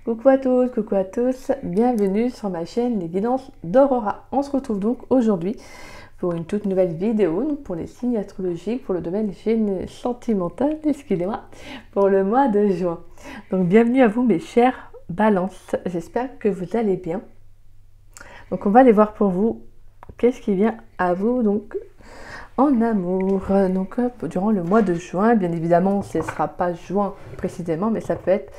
Coucou à toutes, coucou à tous, bienvenue sur ma chaîne Les Guidances d'Aurora. On se retrouve donc aujourd'hui pour une toute nouvelle vidéo donc pour les signes astrologiques pour le domaine sentimental, excusez-moi, pour le mois de juin. Donc bienvenue à vous mes chers balances, j'espère que vous allez bien. Donc on va aller voir pour vous qu'est-ce qui vient à vous donc en amour. Donc durant le mois de juin, bien évidemment ce ne sera pas juin précisément, mais ça peut être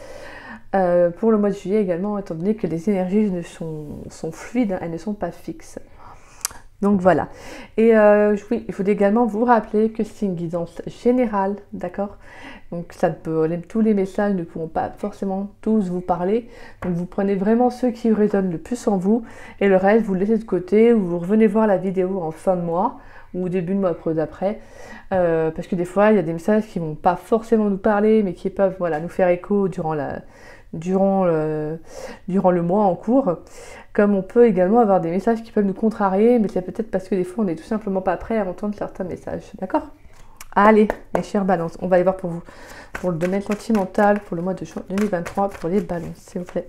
pour le mois de juillet également, étant donné que les énergies sont fluides, hein, elles ne sont pas fixes. Donc voilà. Et oui, il faut également vous rappeler que c'est une guidance générale, d'accord? Donc ça peut, tous les messages ne pourront pas forcément tous vous parler. Donc vous prenez vraiment ceux qui résonnent le plus en vous et le reste vous le laissez de côté ou vous revenez voir la vidéo en fin de mois ou au début de mois d'après. Parce que des fois, il y a des messages qui ne vont pas forcément nous parler, mais qui peuvent voilà, nous faire écho durant le mois en cours. Comme on peut également avoir des messages qui peuvent nous contrarier, mais c'est peut-être parce que des fois, on n'est tout simplement pas prêt à entendre certains messages. D'accord? Allez, mes chers balances, on va aller voir pour vous, pour le domaine sentimental, pour le mois de juin 2023, pour les balances, s'il vous plaît.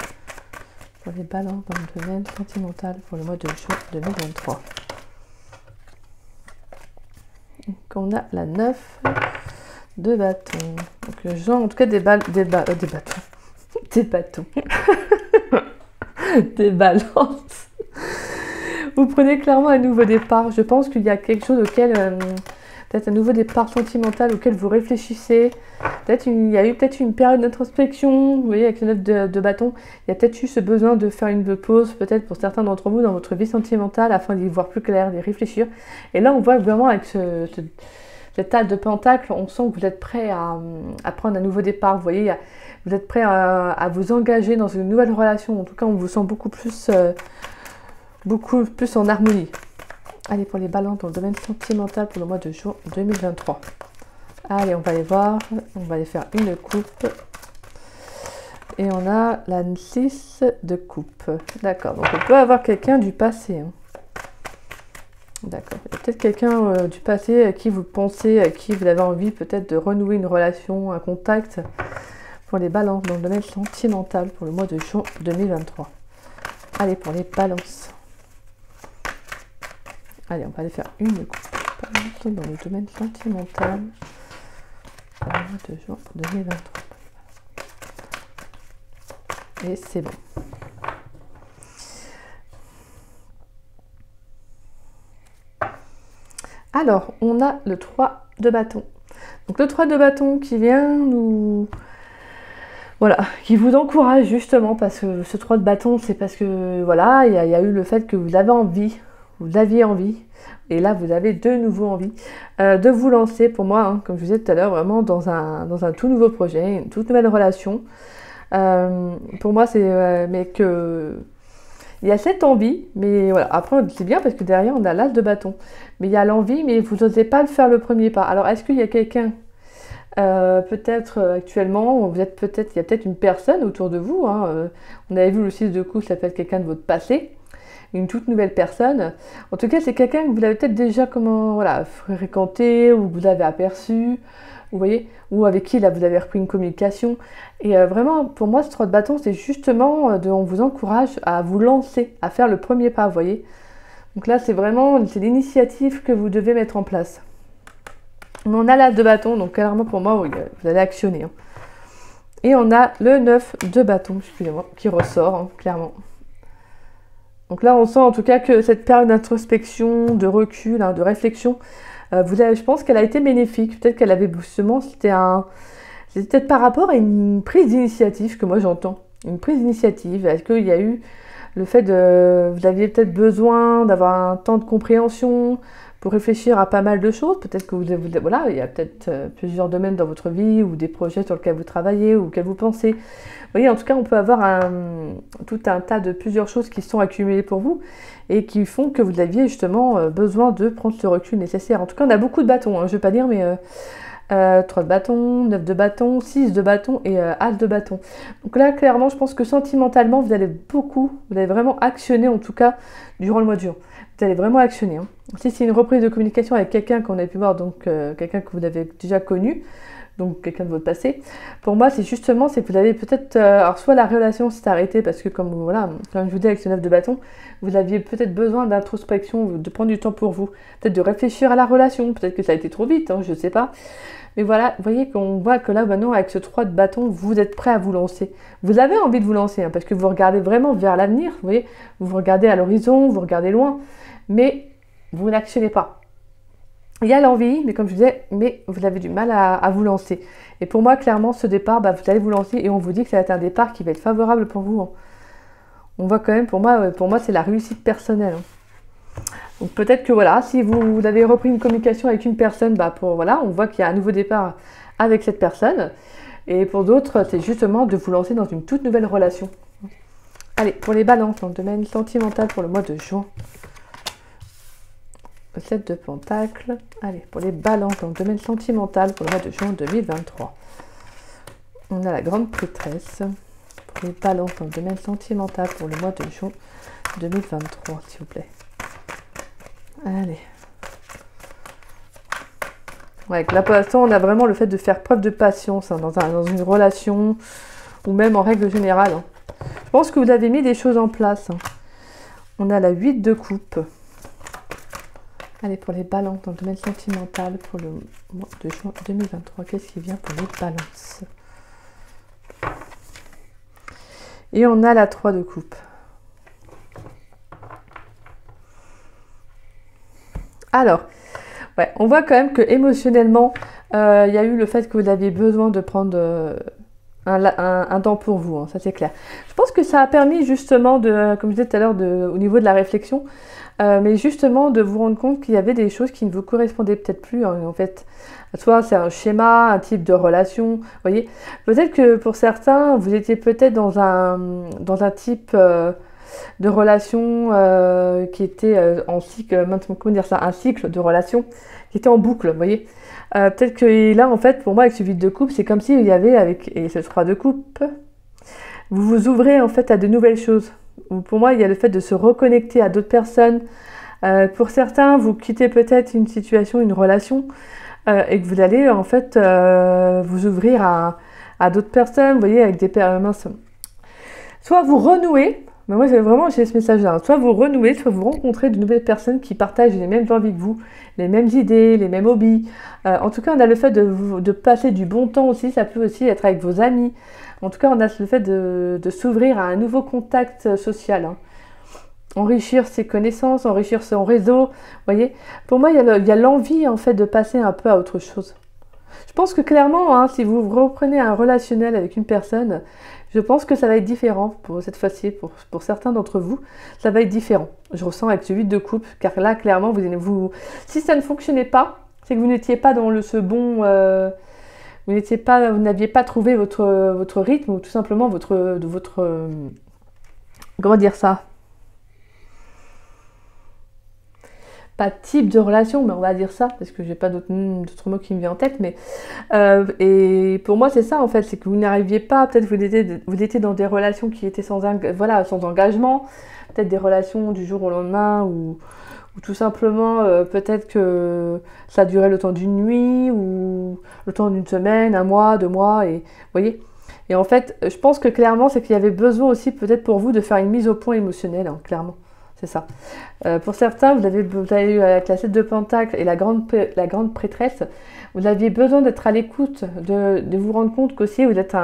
Pour les balances dans le domaine sentimental, pour le mois de juin 2023. Donc on a la 9 de bâton. Donc le genre, en tout cas des bâtons. Des bâtons. Des balances. Vous prenez clairement un nouveau départ. Je pense qu'il y a quelque chose auquel... peut-être un nouveau départ sentimental auquel vous réfléchissez. Peut-être il y a eu peut-être une période d'introspection. Vous voyez, avec le 9 de bâton, il y a peut-être eu ce besoin de faire une pause, peut-être pour certains d'entre vous, dans votre vie sentimentale, afin d'y voir plus clair, d'y réfléchir. Et là, on voit vraiment avec cet as de pentacle, on sent que vous êtes prêt à prendre un nouveau départ. Vous voyez, vous êtes prêt à vous engager dans une nouvelle relation. En tout cas, on vous sent beaucoup plus en harmonie. Allez, pour les balances dans le domaine sentimental pour le mois de juin 2023. Allez, on va les voir. On va aller faire une coupe. Et on a la 6 de coupe. D'accord, donc on peut avoir quelqu'un du passé. Hein. D'accord, il y a peut-être quelqu'un du passé à qui vous pensez, à qui vous avez envie peut-être de renouer une relation, un contact. Pour les balances dans le domaine sentimental pour le mois de juin 2023. Allez, pour les balances. Allez, on va aller faire une coupe dans le domaine sentimental pour le mois de juin 2023. Et c'est bon. Alors, on a le 3 de bâton. Donc le 3 de bâton qui vient nous... Voilà, qui vous encourage justement, parce que ce 3 de bâton, c'est parce que, voilà, il y a eu le fait que vous avez envie, vous aviez envie, et là, vous avez de nouveau envie de vous lancer, pour moi, hein, comme je vous disais tout à l'heure, vraiment dans un tout nouveau projet, une toute nouvelle relation. Pour moi, c'est mais que... Il y a cette envie, mais voilà, après, c'est bien parce que derrière, on a l'as de bâton. Mais il y a l'envie, mais vous n'osez pas le faire le premier pas. Alors, est-ce qu'il y a quelqu'un... peut-être actuellement, il y a peut-être une personne autour de vous. Hein, on avait vu le 6 de coupe, ça peut être quelqu'un de votre passé, une toute nouvelle personne. En tout cas, c'est quelqu'un que vous avez peut-être déjà fréquenté ou que vous avez aperçu, vous voyez, ou avec qui là vous avez repris une communication. Et vraiment, pour moi, ce 3 de bâton, c'est justement on vous encourage à vous lancer, à faire le premier pas, vous voyez. Donc là, c'est l'initiative que vous devez mettre en place. On a l'as de bâton, donc clairement pour moi, oui, vous allez actionner. Hein. Et on a le 9 de bâton, excusez-moi, qui ressort, hein, clairement. Donc là, on sent en tout cas que cette période d'introspection, de recul, hein, de réflexion, je pense qu'elle a été bénéfique. Peut-être qu'elle avait justement, c'était peut-être par rapport à une prise d'initiative que moi j'entends. Une prise d'initiative. Est-ce qu'il y a eu le fait vous aviez peut-être besoin d'avoir un temps de compréhension, pour réfléchir à pas mal de choses. Peut-être que voilà, il y a peut-être plusieurs domaines dans votre vie ou des projets sur lesquels vous travaillez ou auxquels vous pensez. Vous voyez, en tout cas, on peut avoir tout un tas de plusieurs choses qui sont accumulées pour vous et qui font que vous aviez justement besoin de prendre ce recul nécessaire. En tout cas, on a beaucoup de bâtons, hein, je ne vais pas dire, mais 3 de bâton, 9 de bâton, 6 de bâton et as de bâton. Donc là, clairement, je pense que sentimentalement, vous allez vraiment actionner, en tout cas, durant le mois de juin. Vous allez vraiment actionner. Hein. Si c'est une reprise de communication avec quelqu'un qu'on a pu voir, donc quelqu'un que vous avez déjà connu, donc quelqu'un de votre passé. Pour moi, c'est justement, c'est que vous avez peut-être, alors soit la relation s'est arrêtée parce que comme voilà, comme je vous dis avec ce 9 de bâton, vous aviez peut-être besoin d'introspection, de prendre du temps pour vous, peut-être de réfléchir à la relation, peut-être que ça a été trop vite, hein, je sais pas. Mais voilà, vous voyez qu'on voit que là maintenant avec ce 3 de bâton, vous êtes prêt à vous lancer. Vous avez envie de vous lancer, hein, parce que vous regardez vraiment vers l'avenir, vous voyez, vous regardez à l'horizon, vous regardez loin, mais vous n'actionnez pas. Il y a l'envie, mais comme je disais, mais vous avez du mal à vous lancer. Et pour moi, clairement, ce départ, bah, vous allez vous lancer et on vous dit que ça va être un départ qui va être favorable pour vous. Hein. On voit quand même, pour moi c'est la réussite personnelle. Hein. Donc peut-être que voilà, si vous avez repris une communication avec une personne, bah voilà, on voit qu'il y a un nouveau départ avec cette personne. Et pour d'autres, c'est justement de vous lancer dans une toute nouvelle relation. Allez, pour les balances dans le domaine sentimental pour le mois de juin. 7 de pentacles. Allez, pour les balances dans le domaine sentimental pour le mois de juin 2023. On a la grande prêtresse. Pour les balances dans le domaine sentimental pour le mois de juin 2023, s'il vous plaît. Allez. Ouais, là pour l'instant, on a vraiment le fait de faire preuve de patience hein, dans une relation ou même en règle générale. Hein. Je pense que vous avez mis des choses en place. Hein. On a la 8 de coupe. Allez, pour les balances dans le domaine sentimental pour le mois de juin 2023, qu'est-ce qui vient pour les balances? Et on a la 3 de coupe. Alors, ouais, on voit quand même que émotionnellement, il y a eu le fait que vous aviez besoin de prendre un temps pour vous, hein, ça c'est clair. Je pense que ça a permis justement, comme je disais tout à l'heure, au niveau de la réflexion, mais justement de vous rendre compte qu'il y avait des choses qui ne vous correspondaient peut-être plus, hein, en fait. Soit c'est un schéma, un type de relation, vous voyez. Peut-être que pour certains, vous étiez peut-être dans un type de relation qui était en cycle, comment dire ça, un cycle de relation qui était en boucle, vous voyez. Peut-être que là, en fait, pour moi, avec ce vide de coupe, c'est comme s'il y avait, et ce 3 de coupe, vous vous ouvrez en fait à de nouvelles choses. Pour moi, il y a le fait de se reconnecter à d'autres personnes. Pour certains, vous quittez peut-être une situation, une relation, et que vous allez en fait vous ouvrir à d'autres personnes, vous voyez, avec des minces. Soit vous renouez, mais moi j'ai ce message-là, soit vous renouez, soit vous rencontrez de nouvelles personnes qui partagent les mêmes envies que vous, les mêmes idées, les mêmes hobbies. En tout cas, on a le fait de passer du bon temps aussi, ça peut aussi être avec vos amis. En tout cas, on a le fait de s'ouvrir à un nouveau contact social. Hein. Enrichir ses connaissances, enrichir son réseau, vous voyez. Pour moi, il y a l'envie en fait de passer un peu à autre chose. Je pense que clairement, hein, si vous reprenez un relationnel avec une personne, je pense que ça va être différent pour cette fois-ci, pour certains d'entre vous, ça va être différent. Je ressens avec ce 8 de coupe, car là, clairement, si ça ne fonctionnait pas, c'est que vous n'étiez pas dans vous n'aviez pas trouvé votre rythme, ou tout simplement votre comment dire ça? Pas type de relation, mais on va dire ça, parce que j'ai pas d'autres mots qui me viennent en tête, mais et pour moi c'est ça en fait, c'est que vous n'arriviez pas, peut-être vous étiez dans des relations qui étaient sans engagement, peut-être des relations du jour au lendemain, ou tout simplement peut-être que ça durait le temps d'une nuit, ou le temps d'une semaine, un mois, 2 mois, et vous voyez. Et en fait, je pense que clairement, c'est qu'il y avait besoin aussi peut-être pour vous de faire une mise au point émotionnelle, hein, clairement. C'est ça. Pour certains, vous avez eu avec la 7 de Pentacle et la grande prêtresse, vous aviez besoin d'être à l'écoute, de vous rendre compte qu'aussi vous êtes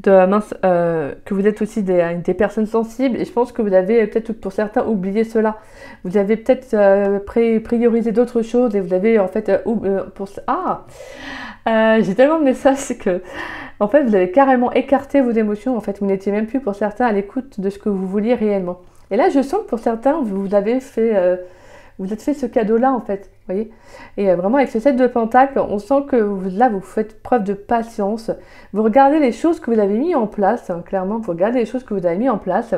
que vous êtes aussi des personnes sensibles, et je pense que vous avez peut-être pour certains oublié cela. Vous avez peut-être priorisé d'autres choses, et vous avez en fait j'ai tellement de messages, c'est que en fait vous avez carrément écarté vos émotions. En fait, vous n'étiez même plus pour certains à l'écoute de ce que vous vouliez réellement. Et là, je sens que pour certains, vous êtes fait ce cadeau-là, en fait, vous voyez. Et vraiment, avec ce 7 de Pentacle, on sent que là, vous faites preuve de patience. Vous regardez les choses que vous avez mis en place, hein, clairement, vous regardez les choses que vous avez mis en place,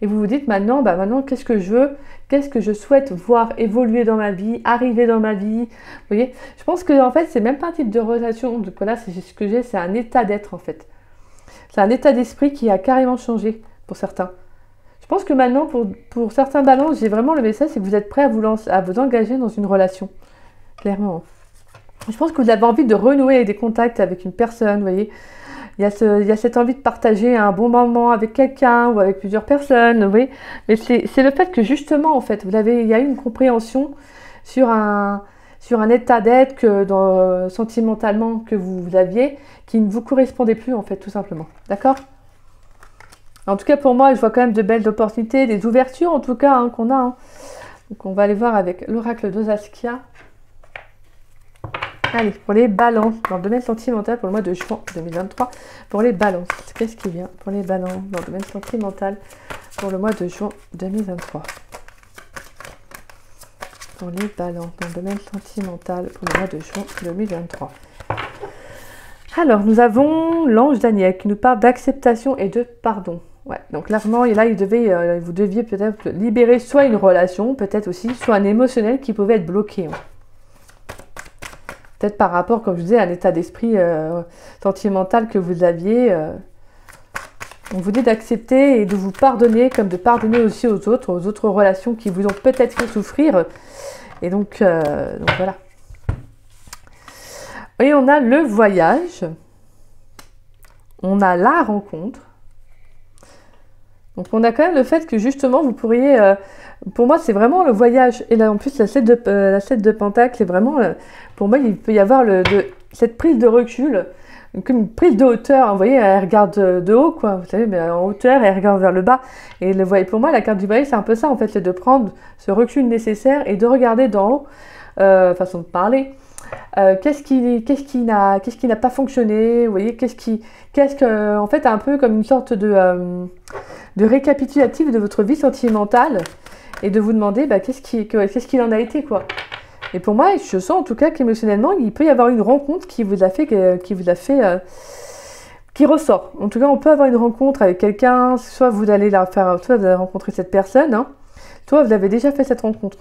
et vous vous dites maintenant, qu'est-ce que je veux, qu'est-ce que je souhaite voir évoluer dans ma vie, arriver dans ma vie, vous voyez. Je pense que, en fait, c'est même pas un type de relation, donc là, c'est ce que j'ai, c'est un état d'être, en fait. C'est un état d'esprit qui a carrément changé pour certains. Je pense que maintenant, pour certains balances, j'ai vraiment le message, c'est que vous êtes prêts à vous engager dans une relation. Clairement. Je pense que vous avez envie de renouer des contacts avec une personne, vous voyez. Il y a cette envie de partager un bon moment avec quelqu'un ou avec plusieurs personnes, vous voyez. Mais c'est le fait que justement, en fait, il y a eu une compréhension sur un état d'être sentimentalement que vous aviez, qui ne vous correspondait plus, en fait, tout simplement. D'accord? En tout cas, pour moi, je vois quand même de belles opportunités, des ouvertures, en tout cas, hein, qu'on a. Hein. Donc, on va aller voir avec l'oracle de Saskia. Allez, pour les balances, dans le domaine sentimental pour le mois de juin 2023, pour les balances, qu'est-ce qui vient pour les balances dans le domaine sentimental pour le mois de juin 2023? Pour les balances dans le domaine sentimental pour le mois de juin 2023. Alors, nous avons l'ange Daniel qui nous parle d'acceptation et de pardon. Ouais, donc clairement, et là, vous deviez peut-être libérer soit une relation, peut-être aussi, soit un émotionnel qui pouvait être bloqué. Hein. Peut-être par rapport, comme je disais, à un état d'esprit sentimental que vous aviez. On vous dit d'accepter et de vous pardonner, comme de pardonner aussi aux autres relations qui vous ont peut-être fait souffrir. Et donc voilà. Et on a le voyage. On a la rencontre. Donc on a quand même le fait que justement vous pourriez... pour moi c'est vraiment le voyage. Et là en plus la 7 de Pentacle est vraiment... pour moi il peut y avoir cette prise de recul, comme une prise de hauteur. Vous voyez, elle regarde de haut, quoi. Vous savez, mais en hauteur, elle regarde vers le bas. Et pour moi la carte du voyage c'est un peu ça en fait, c'est de prendre ce recul nécessaire et de regarder d'en haut, façon de parler. Qu'est-ce qui n'a pas fonctionné, vous voyez, en fait un peu comme une sorte de récapitulatif de votre vie sentimentale et de vous demander qu'est-ce qu'il en a été, quoi. Et pour moi, je sens en tout cas qu'émotionnellement, il peut y avoir une rencontre qui ressort. En tout cas, on peut avoir une rencontre avec quelqu'un, soit vous allez rencontrer cette personne, hein, soit vous avez déjà fait cette rencontre.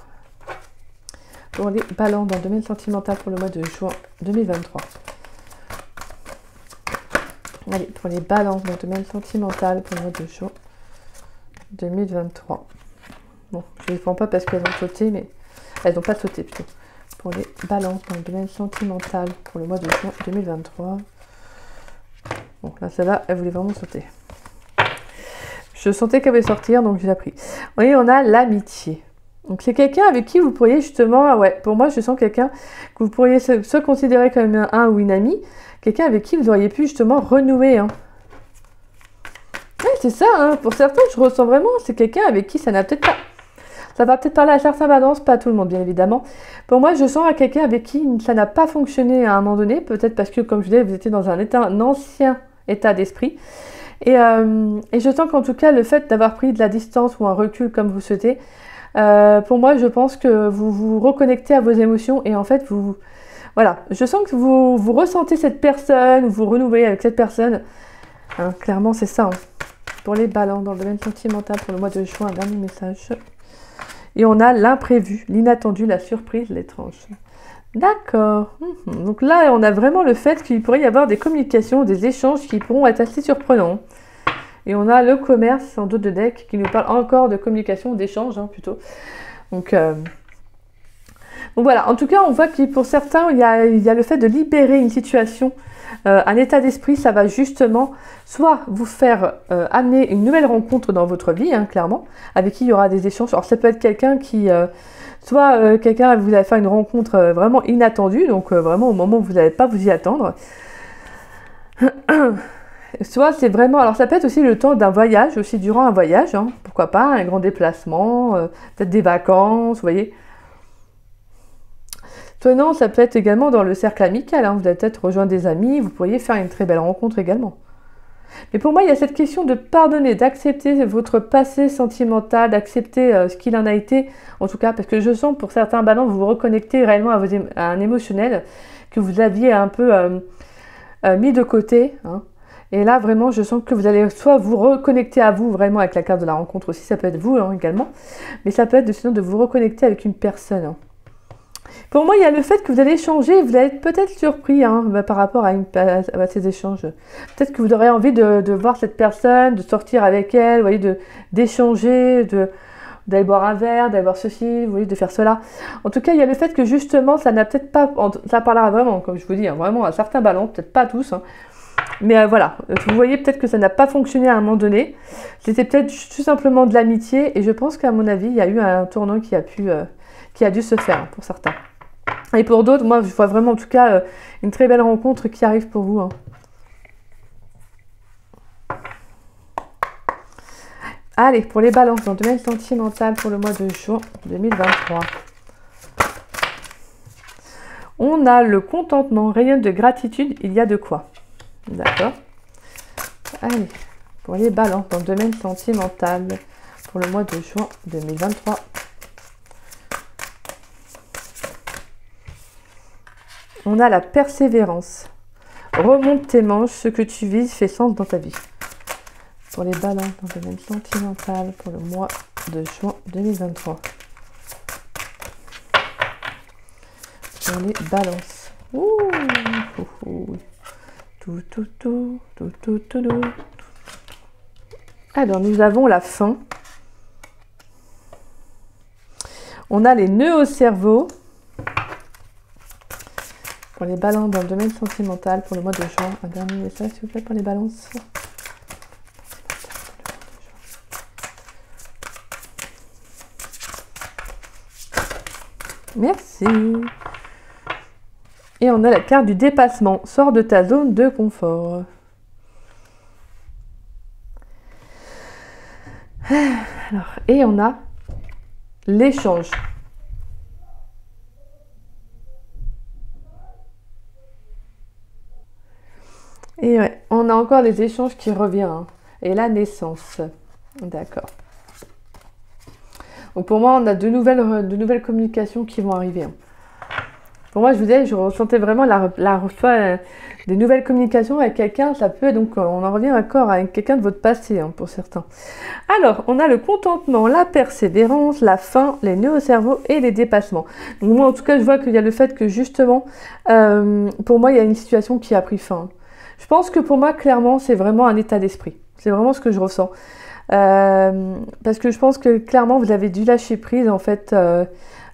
Pour les balances dans le domaine sentimental pour le mois de juin 2023. Allez, pour les balances dans le domaine sentimental pour le mois de juin 2023. Bon, je ne les prends pas parce qu'elles ont sauté, mais elles n'ont pas sauté plutôt. Pour les balances dans le domaine sentimental pour le mois de juin 2023. Bon, là, celle-là, elle voulait vraiment sauter. Je sentais qu'elle allait sortir, donc je l'ai pris. Vous voyez, on a l'amitié. Donc c'est quelqu'un avec qui vous pourriez justement, pour moi je sens quelqu'un que vous pourriez se considérer comme un ou une amie, quelqu'un avec qui vous auriez pu justement renouer. Hein. Ouais, c'est ça, hein. Pour certains je ressens vraiment, c'est quelqu'un avec qui ça va peut-être parler à certains balances, pas à tout le monde bien évidemment. Pour moi je sens à quelqu'un avec qui ça n'a pas fonctionné à un moment donné, peut-être parce que comme je disais, vous étiez dans un ancien état d'esprit. Et je sens qu'en tout cas le fait d'avoir pris de la distance ou un recul comme vous souhaitez, pour moi, je pense que vous vous reconnectez à vos émotions et en fait, voilà, je sens que vous ressentez cette personne, vous renouvelez avec cette personne. Hein, clairement, c'est ça. Hein. Pour les balances dans le domaine sentimental pour le mois de juin, un dernier message. Et on a l'imprévu, l'inattendu, la surprise, l'étrange. D'accord. Donc là, on a vraiment le fait qu'il pourrait y avoir des communications, des échanges qui pourront être assez surprenants. Et on a le commerce en dos de deck qui nous parle encore de communication, d'échange plutôt. Donc voilà, en tout cas on voit que pour certains il y a le fait de libérer une situation, un état d'esprit, ça va justement soit vous faire amener une nouvelle rencontre dans votre vie, hein, clairement, avec qui il y aura des échanges. Alors ça peut être quelqu'un qui... soit quelqu'un vous allez faire une rencontre vraiment inattendue, donc vraiment au moment où vous n'allez pas vous y attendre. Soit c'est vraiment... Alors ça peut être aussi le temps d'un voyage, aussi durant un voyage, hein, pourquoi pas, un grand déplacement, peut-être des vacances, vous voyez. Sinon, ça peut être également dans le cercle amical, hein, vous allez peut-être rejoindre des amis, vous pourriez faire une très belle rencontre également. Mais pour moi, il y a cette question de pardonner, d'accepter votre passé sentimental, d'accepter ce qu'il en a été, en tout cas, parce que je sens pour certains balances, vous vous reconnectez réellement à un émotionnel que vous aviez un peu mis de côté, hein. Et là, vraiment, je sens que vous allez soit vous reconnecter à vous, vraiment avec la carte de la rencontre aussi, ça peut être vous également, mais ça peut être sinon de vous reconnecter avec une personne. Hein. Pour moi, il y a le fait que vous allez échanger, vous allez être peut-être surpris par rapport à ces échanges. Peut-être que vous aurez envie de voir cette personne, de sortir avec elle, vous voyez, d'échanger, d'aller boire un verre, d'aller boire ceci, vous voyez, de faire cela. En tout cas, il y a le fait que justement, ça n'a peut-être pas, ça parlera vraiment, comme je vous dis, hein, vraiment à certains ballons, peut-être pas à tous, hein. Mais voilà, vous voyez peut-être que ça n'a pas fonctionné à un moment donné. C'était peut-être tout simplement de l'amitié, et je pense qu'à mon avis, il y a eu un tournant qui a dû se faire, hein, pour certains. Et pour d'autres, moi, je vois vraiment en tout cas une très belle rencontre qui arrive pour vous, hein. Allez, pour les balances dans le domaine sentimental pour le mois de juin 2023. On a le contentement, rayonne de gratitude, il y a de quoi. D'accord. Allez, pour les balances dans le domaine sentimental pour le mois de juin 2023. On a la persévérance. Remonte tes manches, ce que tu vises fait sens dans ta vie. Pour les balances dans le domaine sentimental pour le mois de juin 2023. Pour les balances. Ouh, ouh, ouh. Tout. Alors, nous avons la fin. On a les nœuds au cerveau. Pour les balances dans le domaine sentimental pour le mois de juin. Un dernier message, s'il vous plaît, pour les balances. Merci. Et on a la carte du dépassement. Sors de ta zone de confort. Alors, et on a l'échange. Et ouais, on a encore les échanges qui reviennent, hein. Et la naissance. D'accord. Donc pour moi, on a de nouvelles communications qui vont arriver, hein. Pour moi, je vous disais, je ressentais vraiment des nouvelles communications avec quelqu'un. Ça peut, donc on en revient encore avec quelqu'un de votre passé, hein, pour certains. Alors, on a le contentement, la persévérance, la faim, les nœuds au cerveau et les dépassements. Donc moi, en tout cas, je vois qu'il y a le fait que justement, pour moi, il y a une situation qui a pris fin. Je pense que pour moi, clairement, c'est vraiment un état d'esprit. C'est vraiment ce que je ressens. Parce que je pense que clairement, vous avez dû lâcher prise, en fait.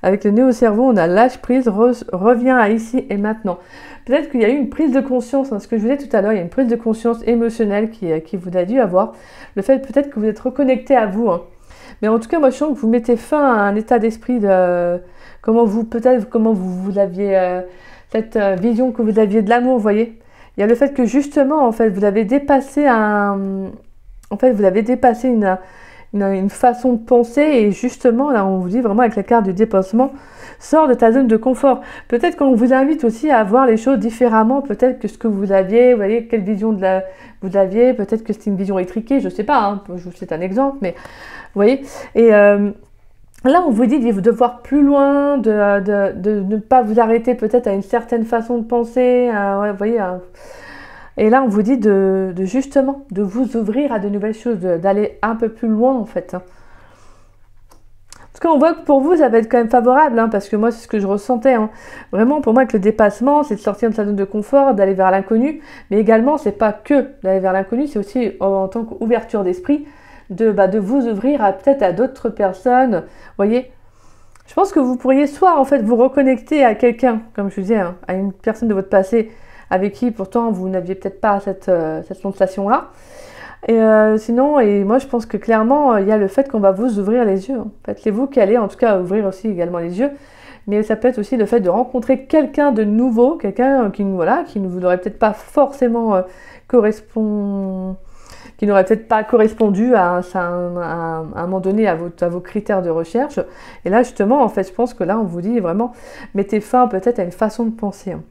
Avec le nez au cerveau, on a lâche prise, revient à ici et maintenant. Peut-être qu'il y a eu une prise de conscience, hein, ce que je vous disais tout à l'heure, il y a une prise de conscience émotionnelle qui vous a dû avoir. Le fait peut-être que vous êtes reconnecté à vous, hein. Mais en tout cas, moi je sens que vous mettez fin à un état d'esprit de comment vous aviez cette vision que vous aviez de l'amour, vous voyez. Il y a le fait que justement, en fait, vous avez dépassé une façon de penser, et justement là on vous dit vraiment avec la carte du dépassement, sors de ta zone de confort. Peut-être qu'on vous invite aussi à voir les choses différemment, peut-être que ce que vous aviez, vous voyez quelle vision vous aviez, peut-être que c'était une vision étriquée, je sais pas, hein, c'est un exemple, mais vous voyez. Et là on vous dit de voir plus loin, de ne pas vous arrêter peut-être à une certaine façon de penser, ouais, vous voyez. Et là, on vous dit justement de vous ouvrir à de nouvelles choses, d'aller un peu plus loin en fait. En tout cas, on voit que pour vous, ça va être quand même favorable, hein, parce que moi, c'est ce que je ressentais, hein. Vraiment, pour moi, que le dépassement, c'est de sortir de sa zone de confort, d'aller vers l'inconnu. Mais également, c'est pas que d'aller vers l'inconnu, c'est aussi en tant qu'ouverture d'esprit, de vous ouvrir peut-être à d'autres personnes. Vous voyez, je pense que vous pourriez soit en fait vous reconnecter à quelqu'un, comme je vous disais, hein, à une personne de votre passé, avec qui pourtant vous n'aviez peut-être pas cette sensation-là. Et sinon, et moi je pense que clairement, il y a le fait qu'on va vous ouvrir les yeux. En fait, c'est vous qui allez en tout cas ouvrir aussi également les yeux. Mais ça peut être aussi le fait de rencontrer quelqu'un de nouveau, quelqu'un qui ne vous aurait peut-être pas forcément qui n'aurait peut-être pas correspondu à un moment donné à vos critères de recherche. Et là justement, en fait, je pense que là on vous dit vraiment, mettez fin peut-être à une façon de penser, hein.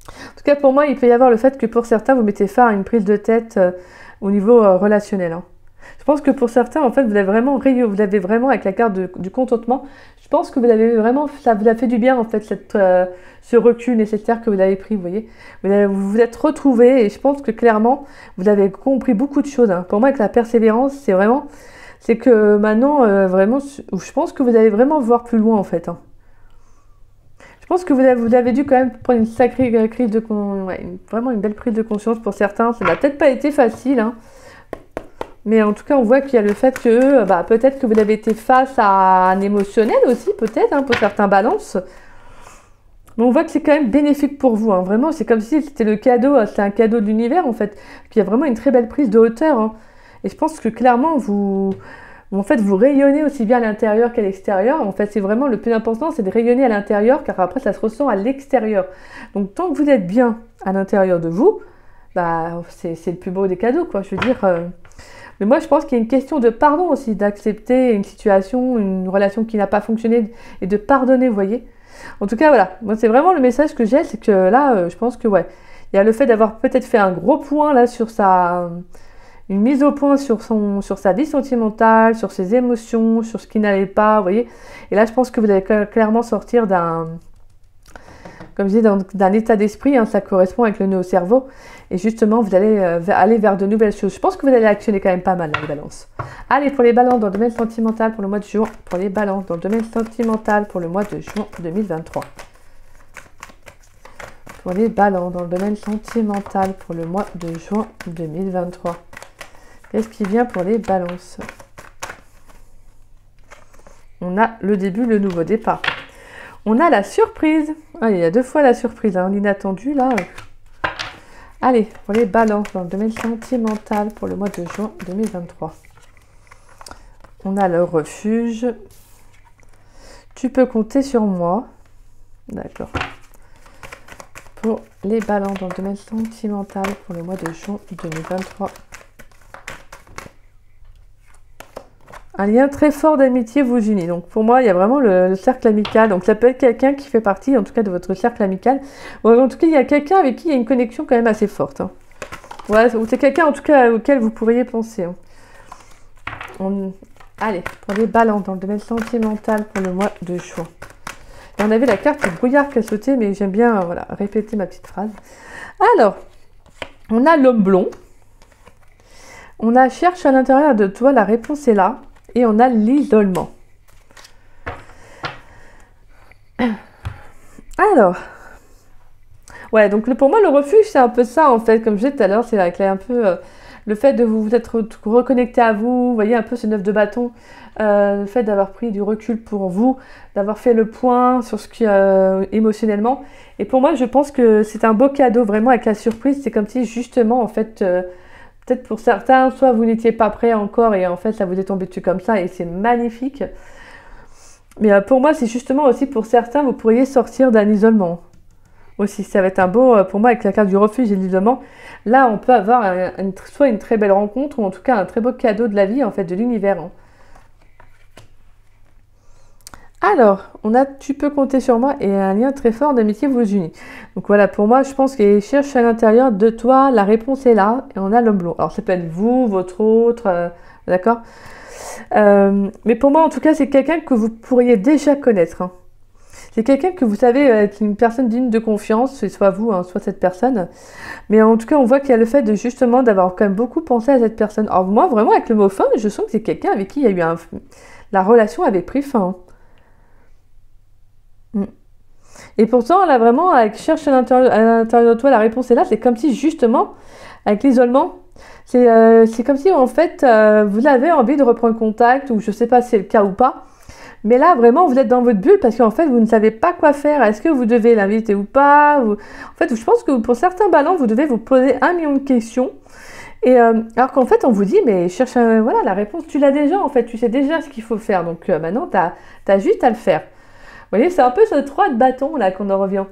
En tout cas, pour moi, il peut y avoir le fait que pour certains, vous mettez fin à une prise de tête au niveau relationnel, hein. Je pense que pour certains, en fait, vous avez vraiment avec la carte du contentement, je pense que ça vous a fait du bien, en fait, ce recul nécessaire que vous avez pris, vous voyez. Vous vous êtes retrouvés, et je pense que clairement, vous avez compris beaucoup de choses, hein. Pour moi, avec la persévérance, c'est que maintenant, vraiment, je pense que vous allez vraiment voir plus loin, en fait, hein. Je pense que vous avez dû quand même prendre une sacrée vraiment une belle prise de conscience pour certains. Ça n'a peut-être pas été facile, hein. Mais en tout cas, on voit qu'il y a le fait que peut-être que vous avez été face à un émotionnel aussi, peut-être, hein, pour certains balances. Mais on voit que c'est quand même bénéfique pour vous, hein. Vraiment, c'est comme si c'était le cadeau, c'était un cadeau de l'univers, en fait. Qu'il y a vraiment une très belle prise de hauteur, hein. Et je pense que clairement, vous rayonnez aussi bien à l'intérieur qu'à l'extérieur. En fait, c'est vraiment le plus important, c'est de rayonner à l'intérieur, car après, ça se ressent à l'extérieur. Donc, tant que vous êtes bien à l'intérieur de vous, c'est le plus beau des cadeaux, quoi. Je veux dire... Mais moi, je pense qu'il y a une question de pardon aussi, d'accepter une situation, une relation qui n'a pas fonctionné et de pardonner, vous voyez. En tout cas, voilà. Moi, c'est vraiment le message que j'ai, c'est que là, je pense que, ouais, il y a le fait d'avoir peut-être fait un gros point là sur une mise au point sur sa vie sentimentale, sur ses émotions, sur ce qui n'allait pas, vous voyez. Et là, je pense que vous allez clairement sortir comme je dis, d'un état d'esprit, hein, ça correspond avec le nœud au cerveau. Et justement, vous allez aller vers de nouvelles choses. Je pense que vous allez actionner quand même pas mal, là, les balances. Allez, pour les balances dans le domaine sentimental pour le mois de juin. Pour les balances dans le domaine sentimental pour le mois de juin 2023. Pour les balances dans le domaine sentimental pour le mois de juin 2023. Qu'est-ce qui vient pour les balances? On a le début, le nouveau départ. On a la surprise. Ah, il y a 2 fois la surprise, hein, l'inattendu là. Allez, pour les balances dans le domaine sentimental pour le mois de juin 2023. On a le refuge. Tu peux compter sur moi. D'accord. Pour les balances dans le domaine sentimental pour le mois de juin 2023. Un lien très fort d'amitié vous unit. Donc pour moi, il y a vraiment le cercle amical. Donc ça peut être quelqu'un qui fait partie, en tout cas, de votre cercle amical. Ou en tout cas, il y a quelqu'un avec qui il y a une connexion quand même assez forte, hein. Ouais, ou c'est quelqu'un, en tout cas, auquel vous pourriez penser, hein. Allez, pour les balances dans le domaine sentimental pour le mois de juin. Et on avait la carte brouillard qui a sauté, mais j'aime bien voilà, répéter ma petite phrase. Alors, on a l'homme blond. On a cherche à l'intérieur de toi, la réponse est là. Et on a l'isolement. Alors, ouais, donc pour moi, le refuge, c'est un peu ça, en fait. Comme je disais tout à l'heure, c'est un peu le fait de vous être reconnecté à vous. Vous voyez, un peu ce 9 de bâton. Le fait d'avoir pris du recul pour vous, d'avoir fait le point sur ce qui émotionnellement. Et pour moi, je pense que c'est un beau cadeau, vraiment, avec la surprise. C'est comme si, justement, en fait... peut-être pour certains, soit vous n'étiez pas prêt encore et en fait ça vous est tombé dessus comme ça et c'est magnifique. Mais pour moi, c'est justement aussi pour certains, vous pourriez sortir d'un isolement. Aussi, ça va être un beau, pour moi, avec la carte du refuge et de l'isolement. Là, on peut avoir soit une très belle rencontre ou en tout cas un très beau cadeau de la vie, en fait, de l'univers, hein. Alors, on a tu peux compter sur moi et un lien très fort d'amitié vous unit. Donc voilà, pour moi, je pense qu'il cherche à l'intérieur de toi, la réponse est là, et on a l'homme blond. Alors, ça peut être vous, votre autre, d'accord, mais pour moi, en tout cas, c'est quelqu'un que vous pourriez déjà connaître, hein. C'est quelqu'un que vous savez être une personne digne de confiance, c'est soit vous, hein, soit cette personne. Mais en tout cas, on voit qu'il y a le fait de justement d'avoir quand même beaucoup pensé à cette personne. Alors moi, vraiment, avec le mot fin, je sens que c'est quelqu'un avec qui il y a eu la relation avait pris fin. Et pourtant, là, vraiment, avec cherche à l'intérieur de toi, la réponse est là. C'est comme si, justement, avec l'isolement, c'est comme si, en fait, vous avez envie de reprendre contact, ou je sais pas si c'est le cas ou pas. Mais là, vraiment, vous êtes dans votre bulle parce qu'en fait, vous ne savez pas quoi faire. Est-ce que vous devez l'inviter ou pas? En fait, je pense que pour certains balances, vous devez vous poser 1 million de questions. Et alors qu'en fait, on vous dit, mais cherche, voilà, la réponse, tu l'as déjà, en fait. Tu sais déjà ce qu'il faut faire. Donc maintenant, tu as juste à le faire. Vous voyez, c'est un peu ce 3 de bâton là qu'on en revient.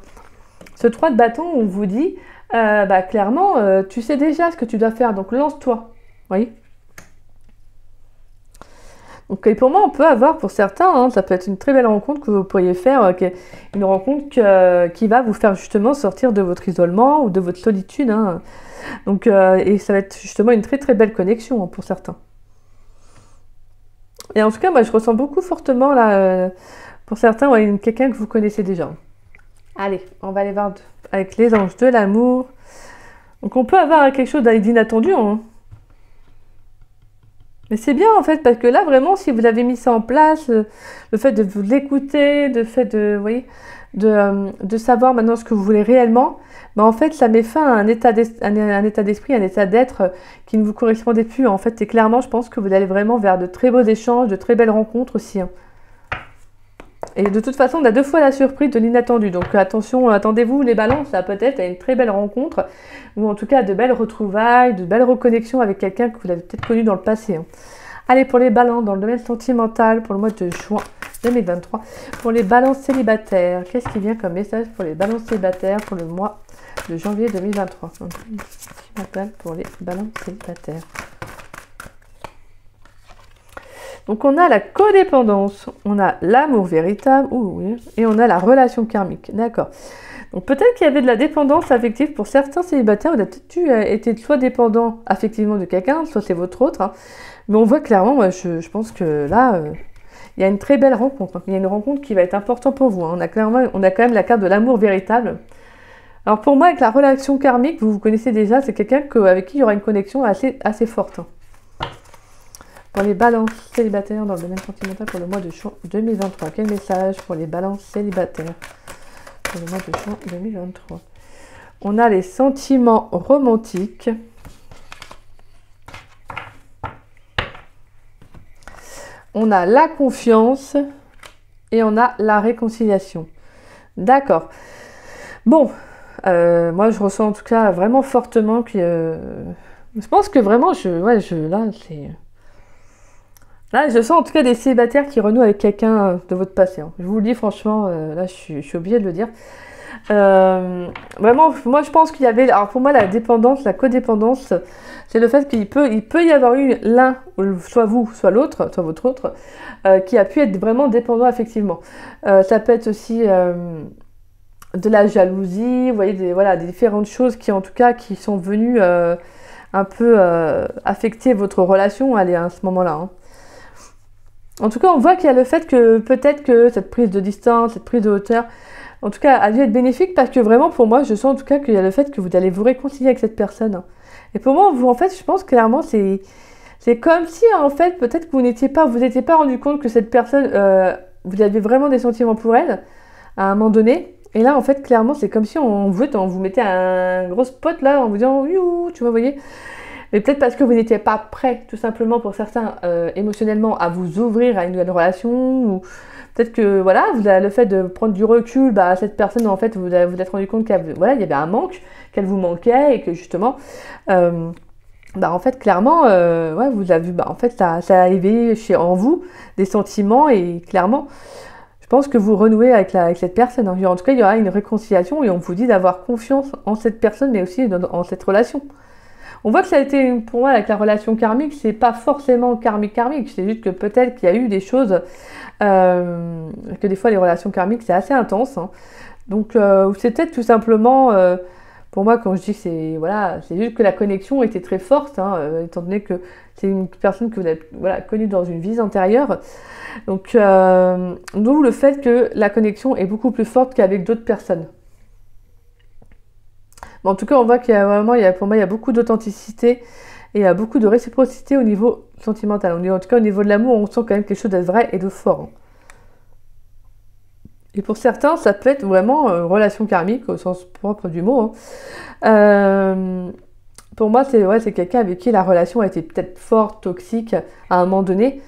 Ce 3 de bâton, on vous dit, clairement, tu sais déjà ce que tu dois faire, donc lance-toi. Vous voyez. Donc, et pour moi, on peut avoir, pour certains, hein, ça peut être une très belle rencontre que vous pourriez faire, une rencontre qui va vous faire justement sortir de votre isolement ou de votre solitude, hein. Donc, et ça va être justement une très très belle connexion, hein, pour certains. Et en tout cas, moi, je ressens beaucoup fortement là... pour certains, ouais, quelqu'un que vous connaissez déjà. Allez, on va aller voir avec les anges de l'amour. Donc on peut avoir quelque chose d'inattendu, hein. Mais c'est bien en fait, parce que là vraiment, si vous avez mis ça en place, le fait de vous l'écouter, le fait de, vous voyez, de savoir maintenant ce que vous voulez réellement, bah en fait, ça met fin à un état d'esprit, un état d'être qui ne vous correspondait plus. En fait, et clairement, je pense que vous allez vraiment vers de très beaux échanges, de très belles rencontres aussi. Hein. Et de toute façon, on a 2 fois la surprise de l'inattendu. Donc attention, attendez-vous les balances, là peut-être à une très belle rencontre, ou en tout cas de belles retrouvailles, de belles reconnexions avec quelqu'un que vous avez peut-être connu dans le passé. Hein. Allez, pour les balances dans le domaine sentimental, pour le mois de juin 2023, pour les balances célibataires, qu'est-ce qui vient comme message pour les balances célibataires pour le mois de janvier 2023 pour les balances célibataires. Donc on a la codépendance, on a l'amour véritable, et on a la relation karmique, d'accord. Donc peut-être qu'il y avait de la dépendance affective pour certains célibataires, vous avez peut-être été soit dépendant affectivement de quelqu'un, soit c'est votre autre, hein. Mais on voit clairement, moi, je pense que là, il y a une très belle rencontre, hein. Il y a une rencontre qui va être importante pour vous, hein. On a quand même la carte de l'amour véritable. Alors pour moi, avec la relation karmique, vous connaissez déjà, c'est quelqu'un avec qui il y aura une connexion assez forte, hein. Pour les balances célibataires dans le domaine sentimental pour le mois de juin 2023. Quel message pour les balances célibataires pour le mois de juin 2023? On a les sentiments romantiques. On a la confiance. Et on a la réconciliation. D'accord. Bon, moi je ressens en tout cas vraiment fortement que... je pense que vraiment, là, c'est... Là, je sens en tout cas des célibataires qui renouent avec quelqu'un de votre passé. Hein. Je vous le dis franchement, là, je suis obligée de le dire. Vraiment, moi, je pense qu'il y avait... Alors, pour moi, la dépendance, la codépendance, c'est le fait qu'il peut y avoir eu l'un, soit vous, soit l'autre, soit votre autre, qui a pu être vraiment dépendant affectivement. Ça peut être aussi de la jalousie, vous voyez, des différentes choses qui, en tout cas, qui sont venues un peu affecter votre relation à ce moment-là. Hein. En tout cas, on voit qu'il y a le fait que peut-être que cette prise de distance, cette prise de hauteur, en tout cas, a dû être bénéfique parce que vraiment, pour moi, je sens en tout cas qu'il y a le fait que vous allez vous réconcilier avec cette personne. Et pour moi, vous, en fait, je pense clairement, c'est comme si, en fait, peut-être que vous n'étiez pas rendu compte que cette personne, vous aviez vraiment des sentiments pour elle à un moment donné. Et là, en fait, clairement, c'est comme si on vous mettait un gros spot là en vous disant, you, tu vois, vous voyez. Mais peut-être parce que vous n'étiez pas prêt, tout simplement pour certains, émotionnellement, à vous ouvrir à une nouvelle relation, ou peut-être que, voilà, le fait de prendre du recul, bah, cette personne, en fait, vous êtes rendu compte qu'il y avait un manque, qu'elle vous manquait, et que justement, bah, en fait, clairement, vous avez vu, bah, en fait, ça a éveillé en vous des sentiments, et clairement, je pense que vous renouez avec cette personne. Hein. En tout cas, il y aura une réconciliation, et on vous dit d'avoir confiance en cette personne, mais aussi en cette relation. On voit que ça a été, pour moi, avec la relation karmique, c'est pas forcément karmique, c'est juste que peut-être qu'il y a eu des choses, que des fois les relations karmiques c'est assez intense, hein. Donc c'est peut-être tout simplement, pour moi quand je dis que c'est juste que la connexion était très forte, hein, étant donné que c'est une personne que vous avez connue dans une vie antérieure. Donc d'où le fait que la connexion est beaucoup plus forte qu'avec d'autres personnes. Mais en tout cas, on voit qu'il y a vraiment, pour moi, il y a beaucoup d'authenticité et il y a beaucoup de réciprocité au niveau sentimental. En tout cas, au niveau de l'amour, on sent quand même quelque chose de vrai et de fort. Et pour certains, ça peut être vraiment relation karmique au sens propre du mot. Hein. Pour moi, c'est quelqu'un avec qui la relation a été peut-être forte, toxique à un moment donné.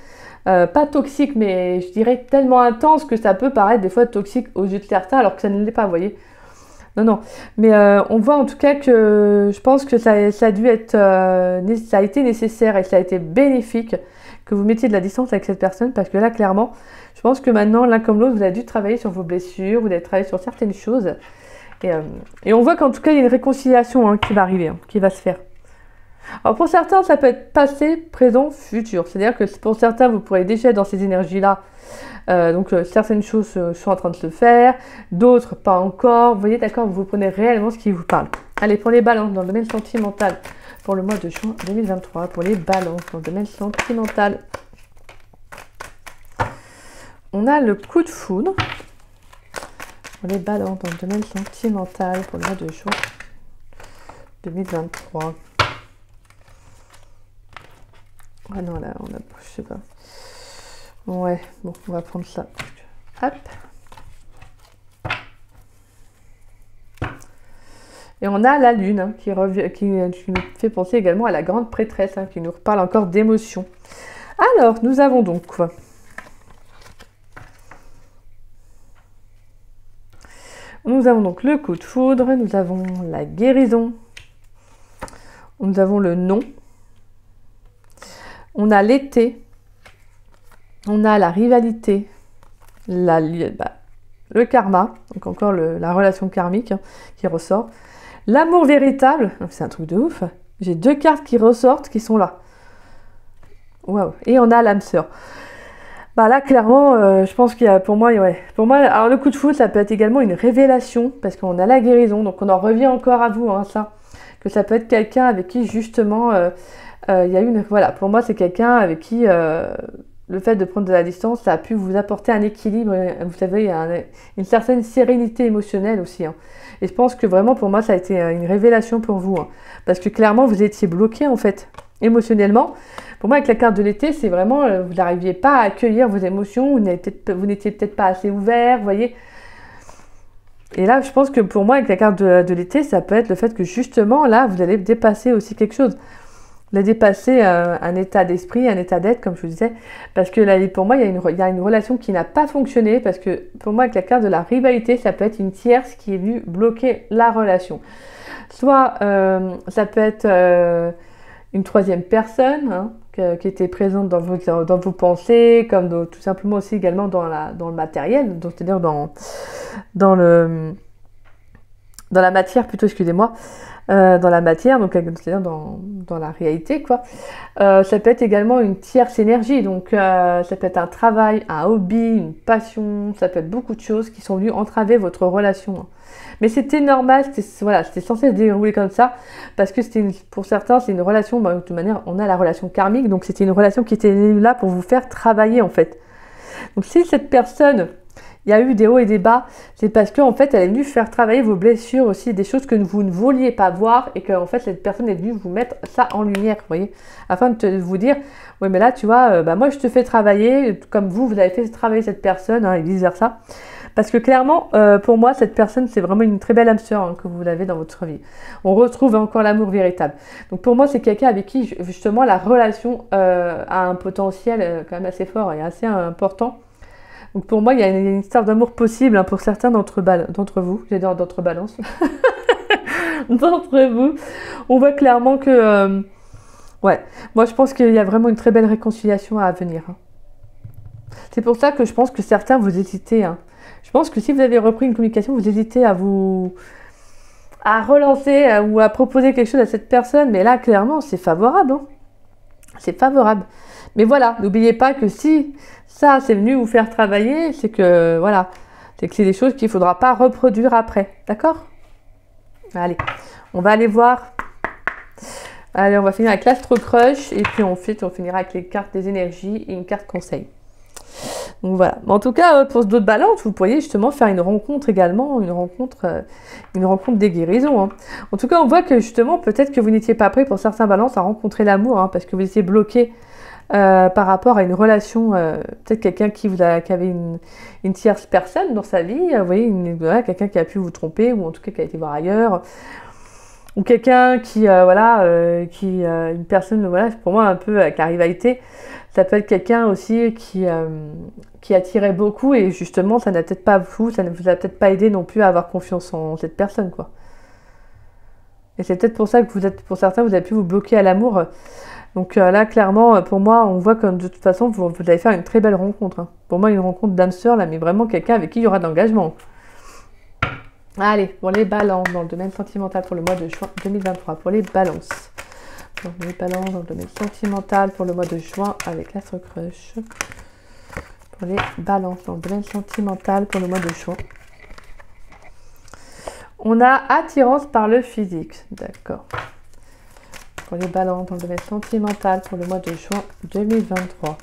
Pas toxique, mais je dirais tellement intense que ça peut paraître des fois toxique aux yeux de certains, alors que ça ne l'est pas, vous voyez. Non. Mais on voit en tout cas que je pense que ça a dû être, ça a été nécessaire et ça a été bénéfique que vous mettiez de la distance avec cette personne parce que là, clairement, je pense que maintenant, l'un comme l'autre, vous avez dû travailler sur vos blessures, vous avez travaillé sur certaines choses. Et on voit qu'en tout cas, il y a une réconciliation, hein, qui va arriver, hein, qui va se faire. Alors pour certains, ça peut être passé, présent, futur. C'est-à-dire que pour certains, vous pourrez déjà être dans ces énergies-là. Donc certaines choses sont en train de se faire, d'autres pas encore. Vous voyez, d'accord, vous prenez réellement ce qui vous parle. Allez, pour les balances dans le domaine sentimental, pour le mois de juin 2023, pour les balances dans le domaine sentimental, on a le coup de foudre. Pour les balances dans le domaine sentimental, pour le mois de juin 2023. Ah non, là, je sais pas. Ouais, bon, on va prendre ça. Hop. Et on a la lune hein, qui nous fait penser également à la grande prêtresse, hein, qui nous reparle encore d'émotions. Alors, nous avons donc quoi? Nous avons donc le coup de foudre, nous avons la guérison, nous avons le non, on a l'été, on a la rivalité, le karma, donc encore la relation karmique hein, qui ressort, l'amour véritable, c'est un truc de ouf, j'ai 2 cartes qui ressortent qui sont là. Waouh. Et on a l'âme sœur. Bah là, clairement, je pense qu'il y a, pour moi, alors le coup de foudre, ça peut être également une révélation, parce qu'on a la guérison, donc on en revient encore à vous, hein, ça, que ça peut être quelqu'un avec qui, justement, il y a une, voilà, pour moi, c'est quelqu'un avec qui, le fait de prendre de la distance, ça a pu vous apporter un équilibre, vous savez, il y a une certaine sérénité émotionnelle aussi, hein. Et je pense que vraiment, pour moi, ça a été une révélation pour vous, hein, parce que clairement, vous étiez bloqué, en fait, émotionnellement. Pour moi, avec la carte de l'été, c'est vraiment, vous n'arriviez pas à accueillir vos émotions, vous n'étiez peut-être pas assez ouvert, vous voyez. Et là, je pense que pour moi, avec la carte de l'été, ça peut être le fait que justement, là, vous allez dépasser aussi quelque chose. Vous allez dépasser un état d'esprit, un état d'être, comme je vous disais. Parce que là, pour moi, il y a une relation qui n'a pas fonctionné. Parce que pour moi, avec la carte de la rivalité, ça peut être une tierce qui est venue bloquer la relation. Soit ça peut être une troisième personne, hein, qui était présente dans vos pensées, comme tout simplement aussi également dans le matériel, c'est-à-dire dans la matière plutôt, excusez-moi, dans la matière, donc c'est-à-dire dans la réalité, quoi. Ça peut être également une tierce énergie, donc ça peut être un travail, un hobby, une passion, ça peut être beaucoup de choses qui sont venues entraver votre relation, hein. Mais c'était normal, c'était censé se dérouler comme ça, parce que pour certains, c'est une relation, de toute manière, on a la relation karmique, donc c'était une relation qui était là pour vous faire travailler, en fait. Donc si cette personne, il y a eu des hauts et des bas, c'est parce qu'en fait, elle est venue faire travailler vos blessures aussi, des choses que vous ne vouliez pas voir, et qu'en fait, cette personne est venue vous mettre ça en lumière, vous voyez, afin de vous dire, oui, mais là, tu vois, moi, je te fais travailler, comme vous avez fait travailler cette personne, hein, et vice-versa. Parce que clairement, pour moi, cette personne, c'est vraiment une très belle âme sœur hein, que vous avez dans votre vie. On retrouve encore l'amour véritable. Donc pour moi, c'est quelqu'un avec qui, justement, la relation a un potentiel quand même assez fort et assez important. Donc pour moi, il y a une histoire d'amour possible hein, pour certains d'entre vous. J'ai dit d'entre balances. D'entre vous. On voit clairement que... ouais, moi je pense qu'il y a vraiment une très belle réconciliation à venir. Hein. C'est pour ça que je pense que certains vous hésitez. Hein. Je pense que si vous avez repris une communication, vous hésitez à relancer ou à proposer quelque chose à cette personne. Mais là, clairement, c'est favorable. Hein. C'est favorable. Mais voilà, n'oubliez pas que si ça, c'est venu vous faire travailler, c'est que, voilà, c'est que c'est des choses qu'il ne faudra pas reproduire après. D'accord? Allez, on va aller voir. Allez, on va finir avec l'Astro Crush. Et puis ensuite, on finira avec les cartes des énergies et une carte conseil. Donc voilà. En tout cas, pour d'autres balances, vous pourriez justement faire une rencontre également, une rencontre des guérisons. Hein. En tout cas, on voit que justement, peut-être que vous n'étiez pas prêt pour certains balances à rencontrer l'amour, hein, parce que vous étiez bloqué par rapport à une relation, peut-être quelqu'un qui avait une tierce personne dans sa vie, vous voyez, quelqu'un qui a pu vous tromper, ou en tout cas qui a été voir ailleurs, ou quelqu'un qui, une personne, voilà, pour moi un peu avec la rivalité, ça peut être quelqu'un aussi qui attirait beaucoup et justement ça n'a peut-être pas ça ne vous a peut-être pas aidé non plus à avoir confiance en cette personne, quoi. Et c'est peut-être pour ça que pour certains, vous avez pu vous bloquer à l'amour. Donc là, clairement, pour moi, on voit que de toute façon, vous allez faire une très belle rencontre. Hein. Pour moi, une rencontre d'âme sœur, là, mais vraiment quelqu'un avec qui il y aura de l'engagement. Allez, pour les balances dans le domaine sentimental pour le mois de juin 2023. Pour les balances. Pour les balances dans le domaine sentimental pour le mois de juin avec l'Astro Crush. Pour les balances dans le domaine sentimental pour le mois de juin. On a attirance par le physique. D'accord. Pour les balances dans le domaine sentimental pour le mois de juin 2023.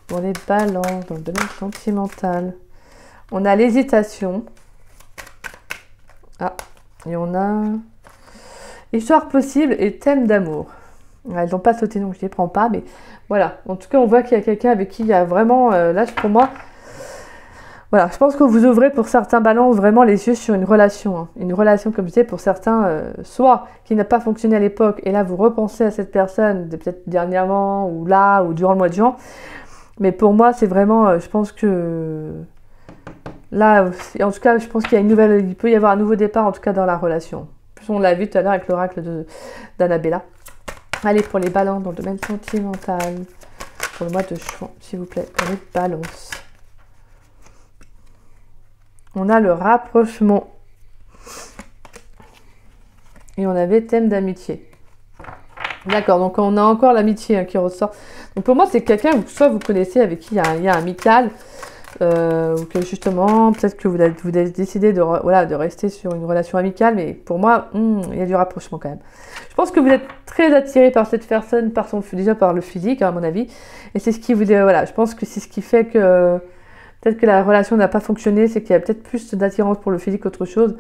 Pour les balances dans le domaine sentimental, on a l'hésitation. Ah, et on a histoire possible et thème d'amour. Elles n'ont pas sauté, donc je ne les prends pas, mais voilà. En tout cas, on voit qu'il y a quelqu'un avec qui il y a vraiment, là, pour moi, Voilà, je pense que vous ouvrez pour certains balances vraiment les yeux sur une relation. Hein. Une relation, comme je disais, pour certains, soit qui n'a pas fonctionné à l'époque, et là vous repensez à cette personne, peut-être dernièrement, ou là, ou durant le mois de juin. Mais pour moi, c'est vraiment, je pense que là, en tout cas, je pense qu'il y a une nouvelle, il peut y avoir un nouveau départ, en tout cas dans la relation. Plus on l'a vu tout à l'heure avec l'oracle d'Annabella. Allez, pour les balances dans le domaine sentimental, pour le mois de juin, s'il vous plaît, pour les balances. On a le rapprochement. Et on avait thème d'amitié. D'accord, donc on a encore l'amitié hein, qui ressort. Donc pour moi, c'est quelqu'un que soit vous connaissez avec qui il y a un lien amical, ou que justement, peut-être que vous avez décidé de, voilà, de rester sur une relation amicale, mais pour moi, il y a du rapprochement quand même. Je pense que vous êtes très attiré par cette personne, déjà par le physique, hein, à mon avis. Et c'est ce qui vous dit, voilà, je pense que c'est ce qui fait que peut-être que la relation n'a pas fonctionné, c'est qu'il y a peut-être plus d'attirance pour le physique qu'autre chose.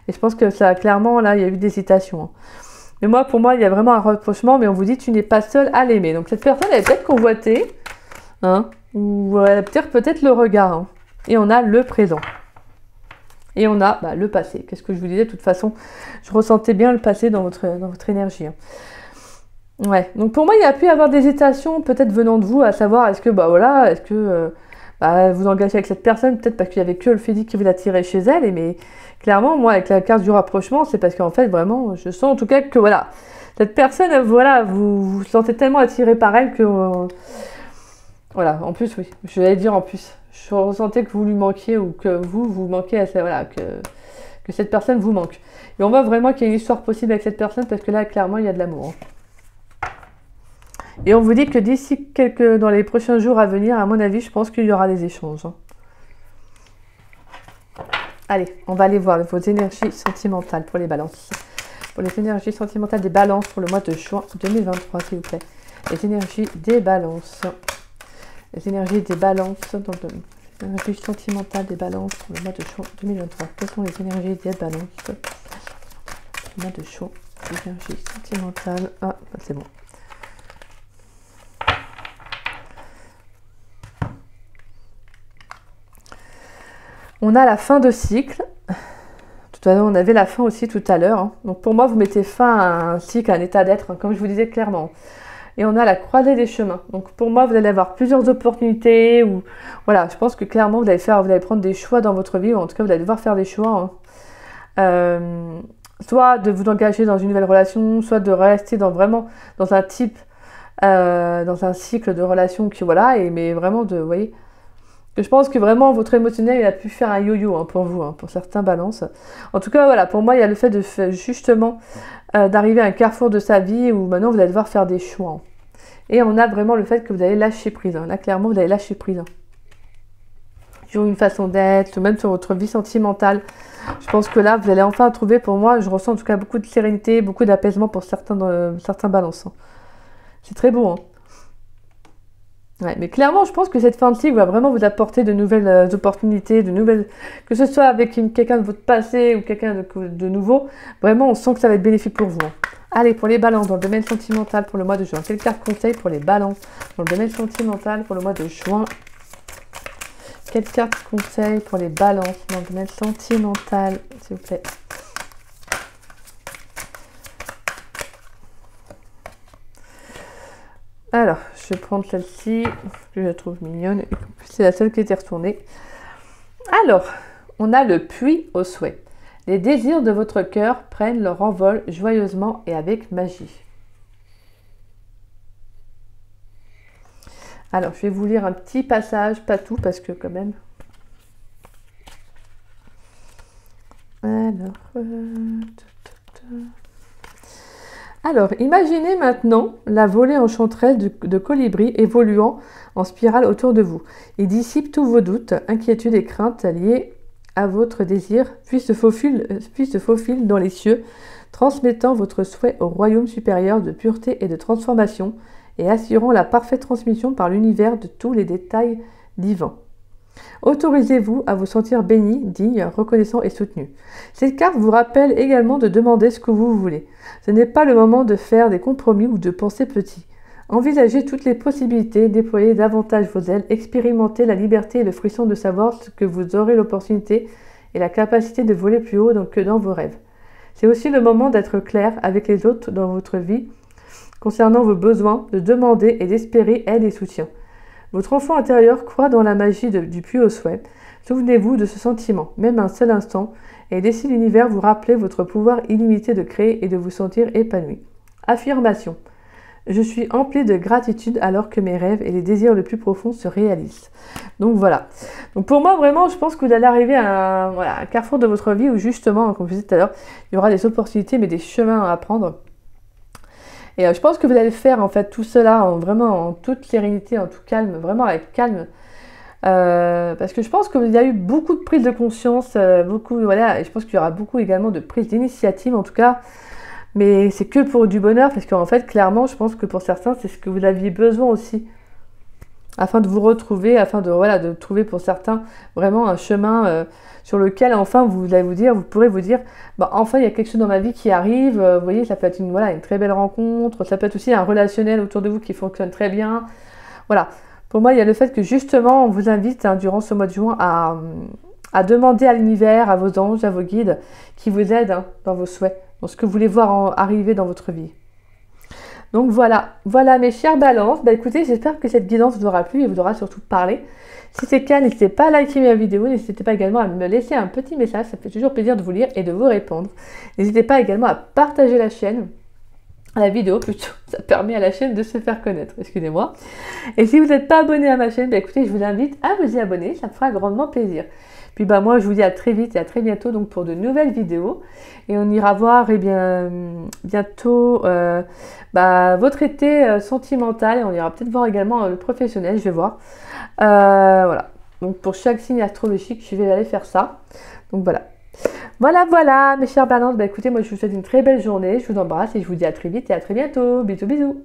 Et je pense que ça, clairement, là, il y a eu des hésitations. Hein. Mais moi, pour moi, il y a vraiment un rapprochement, mais on vous dit, tu n'es pas seul à l'aimer. Donc cette personne, elle est peut-être convoitée, hein, ou elle a peut-être le regard. Hein. Et on a le présent. Et on a le passé. Qu'est-ce que je vous disais? De toute façon, je ressentais bien le passé dans votre énergie. Hein. Ouais. Donc pour moi, il y a pu y avoir des hésitations, peut-être venant de vous, à savoir, est-ce que, est-ce que vous engagez avec cette personne, peut-être parce qu'il n'y avait que le physique qui vous attirait chez elle, mais clairement, moi, avec la carte du rapprochement, c'est parce qu'en fait, vraiment, je sens en tout cas que, voilà, cette personne, voilà, vous vous sentez tellement attiré par elle que, voilà, en plus, oui, je vais dire en plus, je ressentais que vous lui manquiez ou que vous manquez à ça, voilà, que cette personne vous manque. Et on voit vraiment qu'il y a une histoire possible avec cette personne parce que là, clairement, il y a de l'amour. Hein. Et on vous dit que d'ici dans les prochains jours à venir, à mon avis, je pense qu'il y aura des échanges. Hein. Allez, on va aller voir vos énergies sentimentales pour les balances. Pour les énergies sentimentales des balances pour le mois de juin 2023, s'il vous plaît. Les énergies des balances. Les énergies des balances. Les énergies sentimentales des balances pour le mois de juin 2023. Quelles sont les énergies des balances pour le mois de juin? Les énergies sentimentales. Ah, c'est bon. On a la fin de cycle. Tout à l'heure, on avait la fin aussi tout à l'heure. Hein. Donc pour moi, vous mettez fin à un cycle, à un état d'être, hein, comme je vous disais clairement. Et on a la croisée des chemins. Donc pour moi, vous allez avoir plusieurs opportunités. Ou voilà, je pense que clairement, vous allez prendre des choix dans votre vie. Ou en tout cas, vous allez devoir faire des choix. Hein. Soit de vous engager dans une nouvelle relation, soit de rester vraiment dans un type, dans un cycle de relation qui, voilà, mais vraiment de, vous voyez. Je pense que vraiment votre émotionnel il a pu faire un yo-yo hein, pour vous, hein, pour certains balances. En tout cas, voilà, pour moi, il y a le fait de justement d'arriver à un carrefour de sa vie où maintenant vous allez devoir faire des choix. Hein. Et on a vraiment le fait que vous allez lâcher prise. Hein. Là, clairement, vous allez lâcher prise. Hein. Sur une façon d'être, ou même sur votre vie sentimentale. Je pense que là, vous allez enfin trouver, pour moi, je ressens en tout cas beaucoup de sérénité, beaucoup d'apaisement pour certains balances. Hein. C'est très beau, hein. Ouais, mais clairement, je pense que cette fin de cycle va vraiment vous apporter de nouvelles opportunités, que ce soit avec quelqu'un de votre passé ou quelqu'un de nouveau, vraiment on sent que ça va être bénéfique pour vous. Hein. Allez, pour les balances dans le domaine sentimental pour le mois de juin, quelle carte conseil pour les balances dans le domaine sentimental pour le mois de juin? Quelle carte conseil pour les balances dans le domaine sentimental, s'il vous plaît? Alors, je vais prendre celle-ci, que je la trouve mignonne, et c'est la seule qui était retournée. Alors, on a le puits au souhait. Les désirs de votre cœur prennent leur envol joyeusement et avec magie. Alors, je vais vous lire un petit passage, pas tout, parce que quand même... Alors, imaginez maintenant la volée enchanteresse de colibris évoluant en spirale autour de vous. Il dissipe tous vos doutes, inquiétudes et craintes liées à votre désir, puis se faufile dans les cieux, transmettant votre souhait au royaume supérieur de pureté et de transformation et assurant la parfaite transmission par l'univers de tous les détails divins. Autorisez-vous à vous sentir béni, digne, reconnaissant et soutenu. Cette carte vous rappelle également de demander ce que vous voulez. Ce n'est pas le moment de faire des compromis ou de penser petit. Envisagez toutes les possibilités, déployez davantage vos ailes, expérimentez la liberté et le frisson de savoir ce que vous aurez l'opportunité et la capacité de voler plus haut que dans vos rêves. C'est aussi le moment d'être clair avec les autres dans votre vie concernant vos besoins, de demander et d'espérer aide et soutien. Votre enfant intérieur croit dans la magie du plus haut souhait. Souvenez-vous de ce sentiment, même un seul instant, et laissez l'univers vous rappeler votre pouvoir illimité de créer et de vous sentir épanoui. Affirmation. Je suis emplie de gratitude alors que mes rêves et les désirs les plus profonds se réalisent. Donc voilà. Donc pour moi, vraiment, je pense que vous allez arriver à un carrefour de votre vie où justement, comme je vous disais tout à l'heure, il y aura des opportunités mais des chemins à prendre. Et je pense que vous allez faire en fait tout cela vraiment en toute sérénité, en tout calme, vraiment avec calme. Parce que je pense qu'il y a eu beaucoup de prises de conscience, beaucoup, voilà, et je pense qu'il y aura beaucoup également de prises d'initiative en tout cas. Mais c'est que pour du bonheur, parce qu'en fait, clairement, je pense que pour certains, c'est ce que vous aviez besoin aussi. Afin de vous retrouver, afin de trouver pour certains vraiment un chemin sur lequel, enfin, vous pourrez vous dire, bah, enfin, il y a quelque chose dans ma vie qui arrive. Vous voyez, ça peut être une très belle rencontre, ça peut être aussi un relationnel autour de vous qui fonctionne très bien. Voilà. Pour moi, il y a le fait que justement, on vous invite durant ce mois de juin à demander à l'univers, à vos anges, à vos guides, qui vous aident dans vos souhaits, dans ce que vous voulez voir arriver dans votre vie. Donc voilà mes chères balances. Bah écoutez, j'espère que cette guidance vous aura plu et vous aura surtout parlé. Si c'est le cas, n'hésitez pas à liker ma vidéo, n'hésitez pas également à me laisser un petit message, ça fait toujours plaisir de vous lire et de vous répondre. N'hésitez pas également à partager la vidéo plutôt, ça permet à la chaîne de se faire connaître, excusez-moi. Et si vous n'êtes pas abonné à ma chaîne, bah écoutez, je vous invite à vous y abonner, ça me fera grandement plaisir. Puis bah moi je vous dis à très vite et à très bientôt donc pour de nouvelles vidéos. Et on ira voir bientôt votre été sentimental et on ira peut-être voir également le professionnel, je vais voir. Voilà, donc pour chaque signe astrologique, je vais aller faire ça. Donc voilà. Voilà mes chères balances, bah écoutez, moi je vous souhaite une très belle journée, je vous embrasse et je vous dis à très vite et à très bientôt. Bisous bisous.